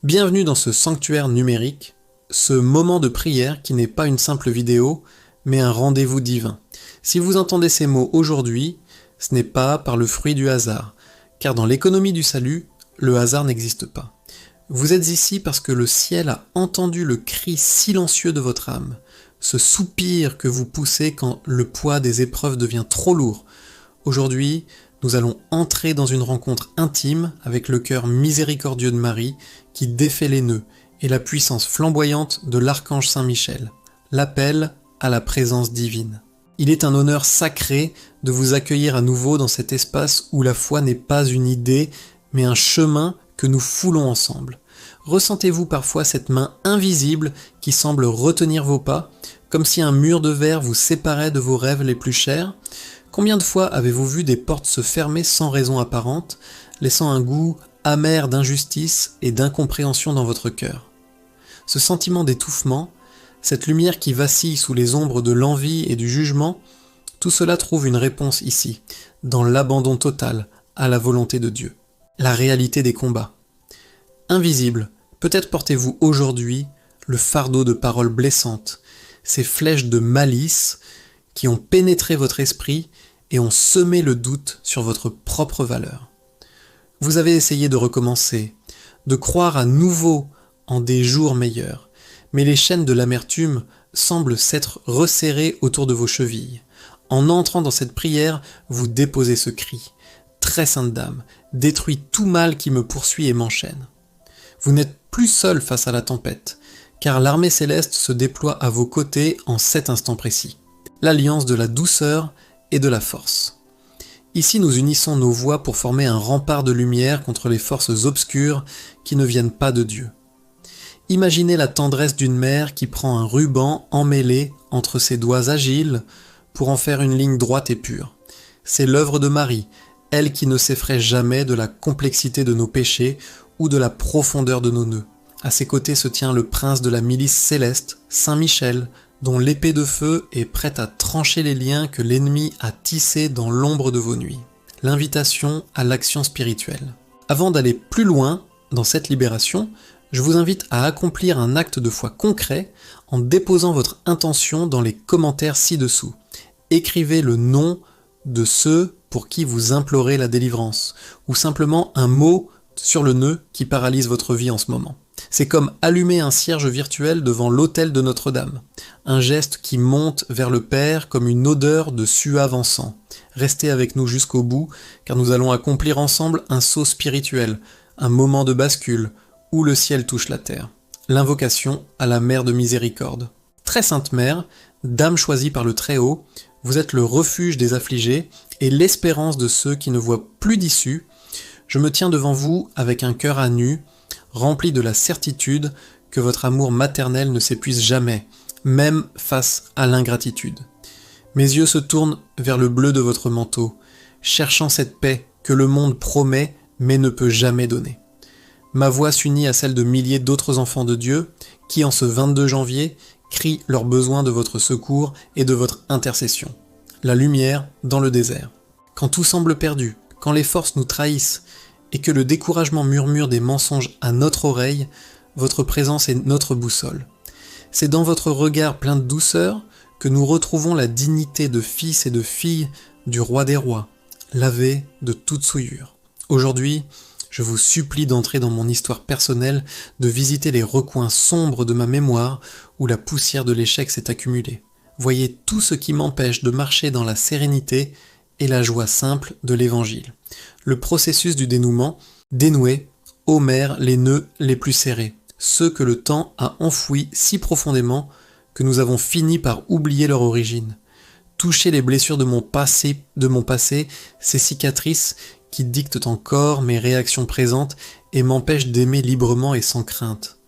Bienvenue dans ce sanctuaire numérique, ce moment de prière qui n'est pas une simple vidéo, mais un rendez-vous divin. Si vous entendez ces mots aujourd'hui, ce n'est pas par le fruit du hasard, car dans l'économie du salut, le hasard n'existe pas. Vous êtes ici parce que le ciel a entendu le cri silencieux de votre âme, ce soupir que vous poussez quand le poids des épreuves devient trop lourd. Aujourd'hui, nous allons entrer dans une rencontre intime avec le cœur miséricordieux de Marie qui défait les nœuds et la puissance flamboyante de l'archange Saint-Michel, l'appel à la présence divine. Il est un honneur sacré de vous accueillir à nouveau dans cet espace où la foi n'est pas une idée, mais un chemin que nous foulons ensemble. Ressentez-vous parfois cette main invisible qui semble retenir vos pas, comme si un mur de verre vous séparait de vos rêves les plus chers? Combien de fois avez-vous vu des portes se fermer sans raison apparente, laissant un goût amer d'injustice et d'incompréhension dans votre cœur? Ce sentiment d'étouffement, cette lumière qui vacille sous les ombres de l'envie et du jugement, tout cela trouve une réponse ici, dans l'abandon total à la volonté de Dieu. La réalité des combats. Invisible, peut-être portez-vous aujourd'hui le fardeau de paroles blessantes, ces flèches de malice qui ont pénétré votre esprit et ont semé le doute sur votre propre valeur. Vous avez essayé de recommencer, de croire à nouveau en des jours meilleurs, mais les chaînes de l'amertume semblent s'être resserrées autour de vos chevilles. En entrant dans cette prière, vous déposez ce cri. Très sainte dame, détruis tout mal qui me poursuit et m'enchaîne. Vous n'êtes plus seul face à la tempête, car l'armée céleste se déploie à vos côtés en cet instant précis. L'alliance de la douceur et de la force. Ici, nous unissons nos voix pour former un rempart de lumière contre les forces obscures qui ne viennent pas de Dieu. Imaginez la tendresse d'une mère qui prend un ruban emmêlé entre ses doigts agiles pour en faire une ligne droite et pure. C'est l'œuvre de Marie, elle qui ne s'effraie jamais de la complexité de nos péchés ou de la profondeur de nos nœuds. À ses côtés se tient le prince de la milice céleste, Saint Michel, dont l'épée de feu est prête à trancher les liens que l'ennemi a tissés dans l'ombre de vos nuits. L'invitation à l'action spirituelle. Avant d'aller plus loin dans cette libération, je vous invite à accomplir un acte de foi concret en déposant votre intention dans les commentaires ci-dessous. Écrivez le nom de ceux pour qui vous implorez la délivrance, ou simplement un mot sur le nœud qui paralyse votre vie en ce moment. C'est comme allumer un cierge virtuel devant l'autel de Notre-Dame, un geste qui monte vers le Père comme une odeur de suave encens. Restez avec nous jusqu'au bout, car nous allons accomplir ensemble un saut spirituel, un moment de bascule, où le ciel touche la terre. L'invocation à la Mère de Miséricorde. Très sainte Mère, Dame choisie par le Très-Haut, vous êtes le refuge des affligés et l'espérance de ceux qui ne voient plus d'issue. Je me tiens devant vous avec un cœur à nu, rempli de la certitude que votre amour maternel ne s'épuise jamais, même face à l'ingratitude. Mes yeux se tournent vers le bleu de votre manteau, cherchant cette paix que le monde promet mais ne peut jamais donner. Ma voix s'unit à celle de milliers d'autres enfants de Dieu qui, en ce 22 janvier, crient leur besoin de votre secours et de votre intercession. La lumière dans le désert. Quand tout semble perdu, quand les forces nous trahissent, et que le découragement murmure des mensonges à notre oreille, votre présence est notre boussole. C'est dans votre regard plein de douceur que nous retrouvons la dignité de fils et de filles du roi des rois, lavés de toute souillure. Aujourd'hui, je vous supplie d'entrer dans mon histoire personnelle, de visiter les recoins sombres de ma mémoire où la poussière de l'échec s'est accumulée. Voyez tout ce qui m'empêche de marcher dans la sérénité et la joie simple de l'Évangile. Le processus du dénouement, dénouer, ô mère, les nœuds les plus serrés, ceux que le temps a enfouis si profondément que nous avons fini par oublier leur origine. Toucher les blessures de mon passé, ces cicatrices qui dictent encore mes réactions présentes et m'empêchent d'aimer librement et sans crainte.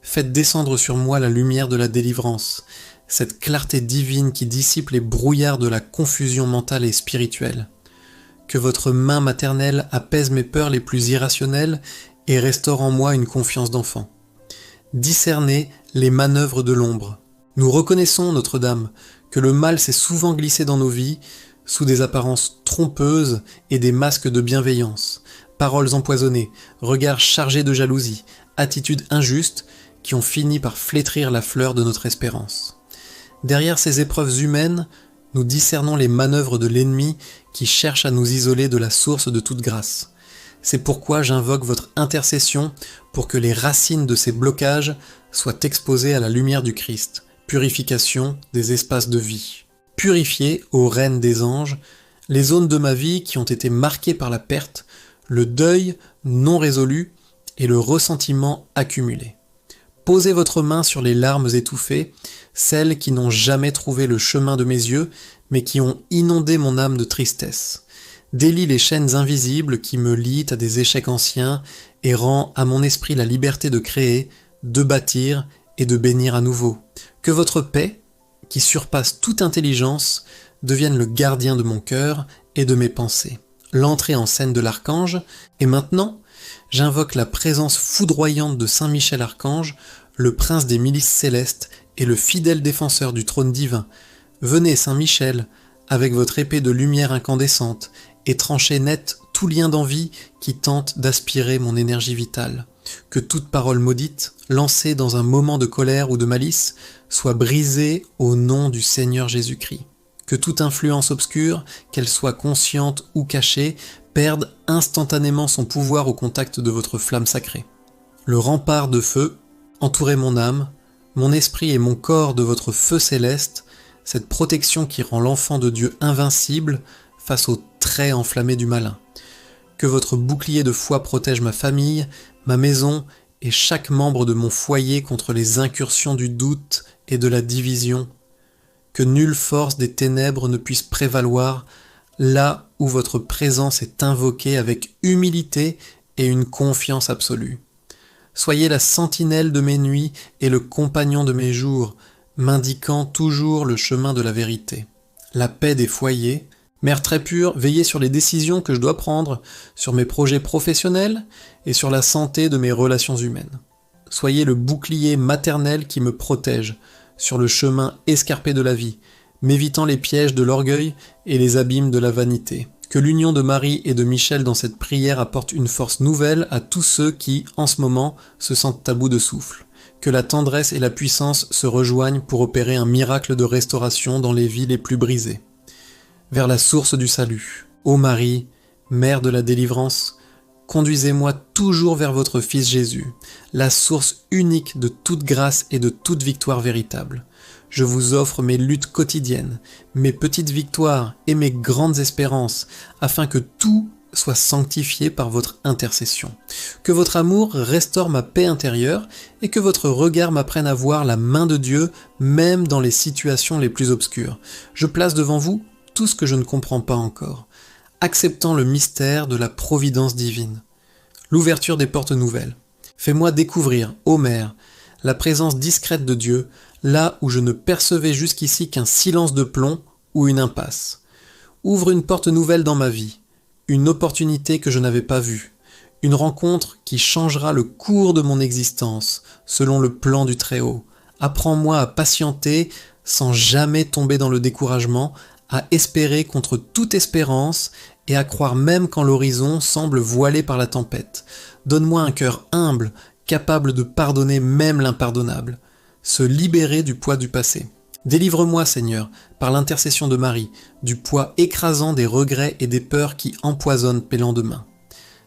Faites descendre sur moi la lumière de la délivrance, cette clarté divine qui dissipe les brouillards de la confusion mentale et spirituelle. Que votre main maternelle apaise mes peurs les plus irrationnelles et restaure en moi une confiance d'enfant. Discernez les manœuvres de l'ombre. Nous reconnaissons, Notre-Dame, que le mal s'est souvent glissé dans nos vies sous des apparences trompeuses et des masques de bienveillance. Paroles empoisonnées, regards chargés de jalousie, attitudes injustes qui ont fini par flétrir la fleur de notre espérance. Derrière ces épreuves humaines, nous discernons les manœuvres de l'ennemi qui cherche à nous isoler de la source de toute grâce. C'est pourquoi j'invoque votre intercession pour que les racines de ces blocages soient exposées à la lumière du Christ, purification des espaces de vie. Purifiez, ô Reine des anges, les zones de ma vie qui ont été marquées par la perte, le deuil non résolu et le ressentiment accumulé. Posez votre main sur les larmes étouffées, celles qui n'ont jamais trouvé le chemin de mes yeux, mais qui ont inondé mon âme de tristesse. Délie les chaînes invisibles qui me lient à des échecs anciens et rend à mon esprit la liberté de créer, de bâtir et de bénir à nouveau. Que votre paix, qui surpasse toute intelligence, devienne le gardien de mon cœur et de mes pensées. L'entrée en scène de l'archange, et maintenant, j'invoque la présence foudroyante de Saint Michel Archange, le prince des milices célestes et le fidèle défenseur du trône divin. Venez, Saint Michel, avec votre épée de lumière incandescente, et tranchez net tout lien d'envie qui tente d'aspirer mon énergie vitale. Que toute parole maudite, lancée dans un moment de colère ou de malice, soit brisée au nom du Seigneur Jésus-Christ. Que toute influence obscure, qu'elle soit consciente ou cachée, perde instantanément son pouvoir au contact de votre flamme sacrée. Le rempart de feu, entourez mon âme, mon esprit et mon corps de votre feu céleste, cette protection qui rend l'enfant de Dieu invincible face aux traits enflammés du malin. Que votre bouclier de foi protège ma famille, ma maison et chaque membre de mon foyer contre les incursions du doute et de la division. Que nulle force des ténèbres ne puisse prévaloir là où votre présence est invoquée avec humilité et une confiance absolue. Soyez la sentinelle de mes nuits et le compagnon de mes jours, m'indiquant toujours le chemin de la vérité. La paix des foyers, Mère très pure, veillez sur les décisions que je dois prendre, sur mes projets professionnels et sur la santé de mes relations humaines. Soyez le bouclier maternel qui me protège sur le chemin escarpé de la vie, m'évitant les pièges de l'orgueil et les abîmes de la vanité. Que l'union de Marie et de Michel dans cette prière apporte une force nouvelle à tous ceux qui, en ce moment, se sentent à bout de souffle. Que la tendresse et la puissance se rejoignent pour opérer un miracle de restauration dans les vies les plus brisées. Vers la source du salut. Ô Marie, Mère de la délivrance, conduisez-moi toujours vers votre Fils Jésus, la source unique de toute grâce et de toute victoire véritable. Je vous offre mes luttes quotidiennes, mes petites victoires et mes grandes espérances, afin que tout soit sanctifié par votre intercession. Que votre amour restaure ma paix intérieure et que votre regard m'apprenne à voir la main de Dieu, même dans les situations les plus obscures. Je place devant vous tout ce que je ne comprends pas encore, acceptant le mystère de la providence divine. L'ouverture des portes nouvelles. Fais-moi découvrir, ô Mère, la présence discrète de Dieu, là où je ne percevais jusqu'ici qu'un silence de plomb ou une impasse. Ouvre une porte nouvelle dans ma vie, une opportunité que je n'avais pas vue, une rencontre qui changera le cours de mon existence, selon le plan du Très-Haut. Apprends-moi à patienter sans jamais tomber dans le découragement, à espérer contre toute espérance et à croire même quand l'horizon semble voilé par la tempête. Donne-moi un cœur humble, capable de pardonner même l'impardonnable, se libérer du poids du passé. Délivre-moi, Seigneur, par l'intercession de Marie, du poids écrasant des regrets et des peurs qui empoisonnent mes lendemains.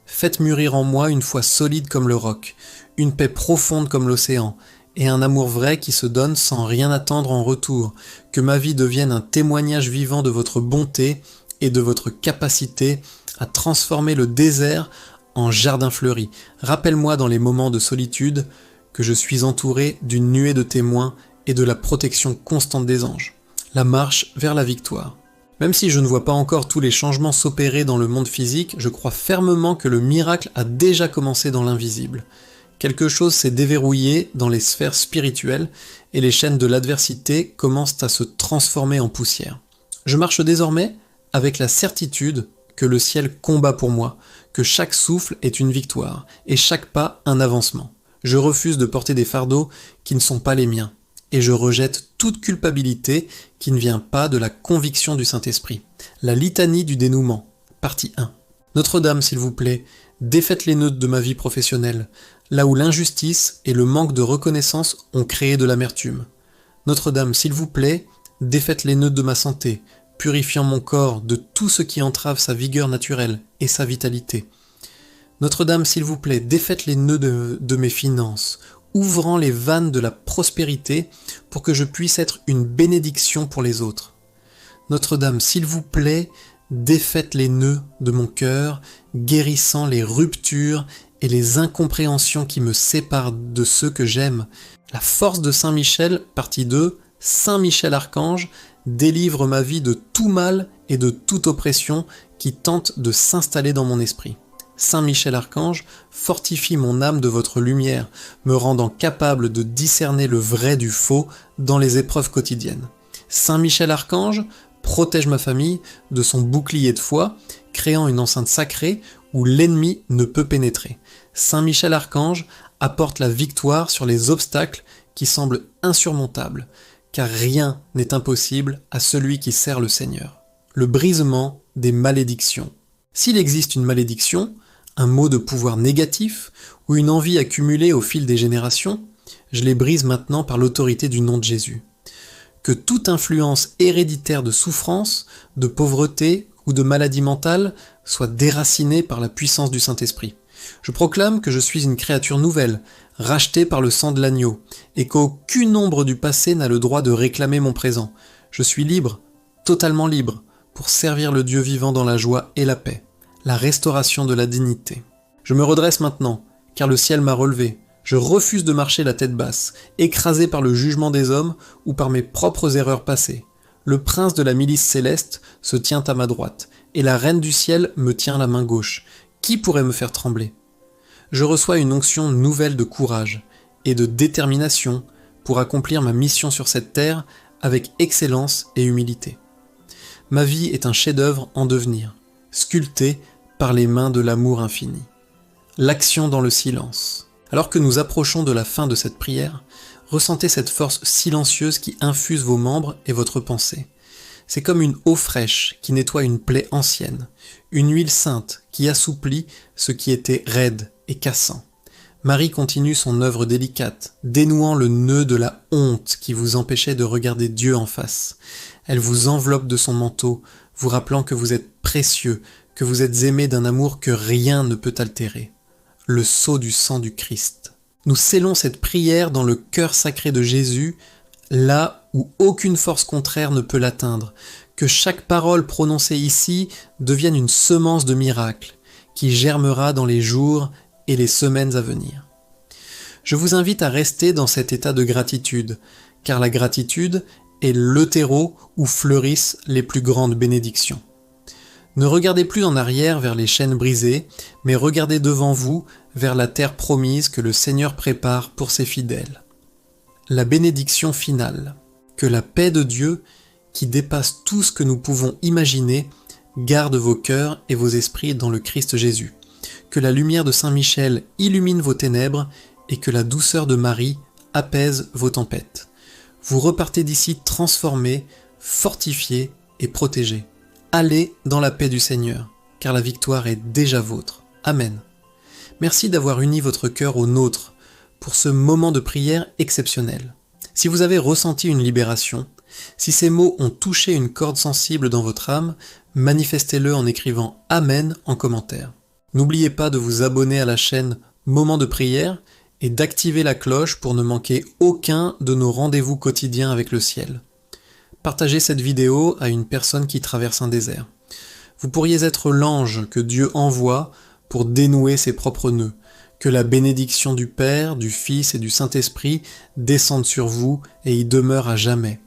Faites mûrir en moi une foi solide comme le roc, une paix profonde comme l'océan, et un amour vrai qui se donne sans rien attendre en retour, que ma vie devienne un témoignage vivant de votre bonté et de votre capacité à transformer le désert en jardin fleuri. Rappelle-moi dans les moments de solitude que je suis entouré d'une nuée de témoins et de la protection constante des anges. La marche vers la victoire. Même si je ne vois pas encore tous les changements s'opérer dans le monde physique, je crois fermement que le miracle a déjà commencé dans l'invisible. Quelque chose s'est déverrouillé dans les sphères spirituelles et les chaînes de l'adversité commencent à se transformer en poussière. Je marche désormais avec la certitude que le ciel combat pour moi, que chaque souffle est une victoire et chaque pas un avancement. Je refuse de porter des fardeaux qui ne sont pas les miens et je rejette toute culpabilité qui ne vient pas de la conviction du Saint-Esprit. La litanie du dénouement, partie 1. Notre-Dame, s'il vous plaît, défaites les nœuds de ma vie professionnelle. là où l'injustice et le manque de reconnaissance ont créé de l'amertume. Notre-Dame, s'il vous plaît, défaites les nœuds de ma santé, purifiant mon corps de tout ce qui entrave sa vigueur naturelle et sa vitalité. Notre-Dame, s'il vous plaît, défaites les nœuds de mes finances, ouvrant les vannes de la prospérité pour que je puisse être une bénédiction pour les autres. Notre-Dame, s'il vous plaît, défaites les nœuds de mon cœur, guérissant les ruptures et les incompréhensions qui me séparent de ceux que j'aime. La force de Saint Michel, partie 2, Saint Michel Archange, délivre ma vie de tout mal et de toute oppression qui tente de s'installer dans mon esprit. Saint Michel Archange, fortifie mon âme de votre lumière, me rendant capable de discerner le vrai du faux dans les épreuves quotidiennes. Saint Michel Archange, protège ma famille de son bouclier de foi, créant une enceinte sacrée où l'ennemi ne peut pénétrer. Saint Michel Archange apporte la victoire sur les obstacles qui semblent insurmontables, car rien n'est impossible à celui qui sert le Seigneur. Le brisement des malédictions. S'il existe une malédiction, un mot de pouvoir négatif ou une envie accumulée au fil des générations, je les brise maintenant par l'autorité du nom de Jésus. Que toute influence héréditaire de souffrance, de pauvreté ou de maladie mentale soit déracinée par la puissance du Saint-Esprit. Je proclame que je suis une créature nouvelle, rachetée par le sang de l'agneau, et qu'aucune ombre du passé n'a le droit de réclamer mon présent. Je suis libre, totalement libre, pour servir le Dieu vivant dans la joie et la paix, la restauration de la dignité. Je me redresse maintenant, car le ciel m'a relevé. Je refuse de marcher la tête basse, écrasé par le jugement des hommes ou par mes propres erreurs passées. Le prince de la milice céleste se tient à ma droite, et la reine du ciel me tient la main gauche. Qui pourrait me faire trembler ? Je reçois une onction nouvelle de courage et de détermination pour accomplir ma mission sur cette terre avec excellence et humilité. Ma vie est un chef-d'œuvre en devenir, sculpté par les mains de l'amour infini. L'action dans le silence. Alors que nous approchons de la fin de cette prière, ressentez cette force silencieuse qui infuse vos membres et votre pensée. C'est comme une eau fraîche qui nettoie une plaie ancienne, une huile sainte qui assouplit ce qui était raide et cassant. Marie continue son œuvre délicate, dénouant le nœud de la honte qui vous empêchait de regarder Dieu en face. Elle vous enveloppe de son manteau, vous rappelant que vous êtes précieux, que vous êtes aimé d'un amour que rien ne peut altérer. Le sceau du sang du Christ. Nous scellons cette prière dans le cœur sacré de Jésus, là où aucune force contraire ne peut l'atteindre. Que chaque parole prononcée ici devienne une semence de miracle, qui germera dans les jours et les semaines à venir. Je vous invite à rester dans cet état de gratitude, car la gratitude est le terreau où fleurissent les plus grandes bénédictions. Ne regardez plus en arrière vers les chaînes brisées, mais regardez devant vous vers la terre promise que le Seigneur prépare pour ses fidèles. La bénédiction finale. Que la paix de Dieu, qui dépasse tout ce que nous pouvons imaginer, garde vos cœurs et vos esprits dans le Christ Jésus. Que la lumière de Saint Michel illumine vos ténèbres et que la douceur de Marie apaise vos tempêtes. Vous repartez d'ici transformés, fortifiés et protégés. Allez dans la paix du Seigneur, car la victoire est déjà vôtre. Amen. Merci d'avoir uni votre cœur au nôtre pour ce moment de prière exceptionnel. Si vous avez ressenti une libération, si ces mots ont touché une corde sensible dans votre âme, manifestez-le en écrivant Amen en commentaire. N'oubliez pas de vous abonner à la chaîne Moment de prière et d'activer la cloche pour ne manquer aucun de nos rendez-vous quotidiens avec le ciel. Partagez cette vidéo à une personne qui traverse un désert. Vous pourriez être l'ange que Dieu envoie pour dénouer ses propres nœuds. Que la bénédiction du Père, du Fils et du Saint-Esprit descende sur vous et y demeure à jamais.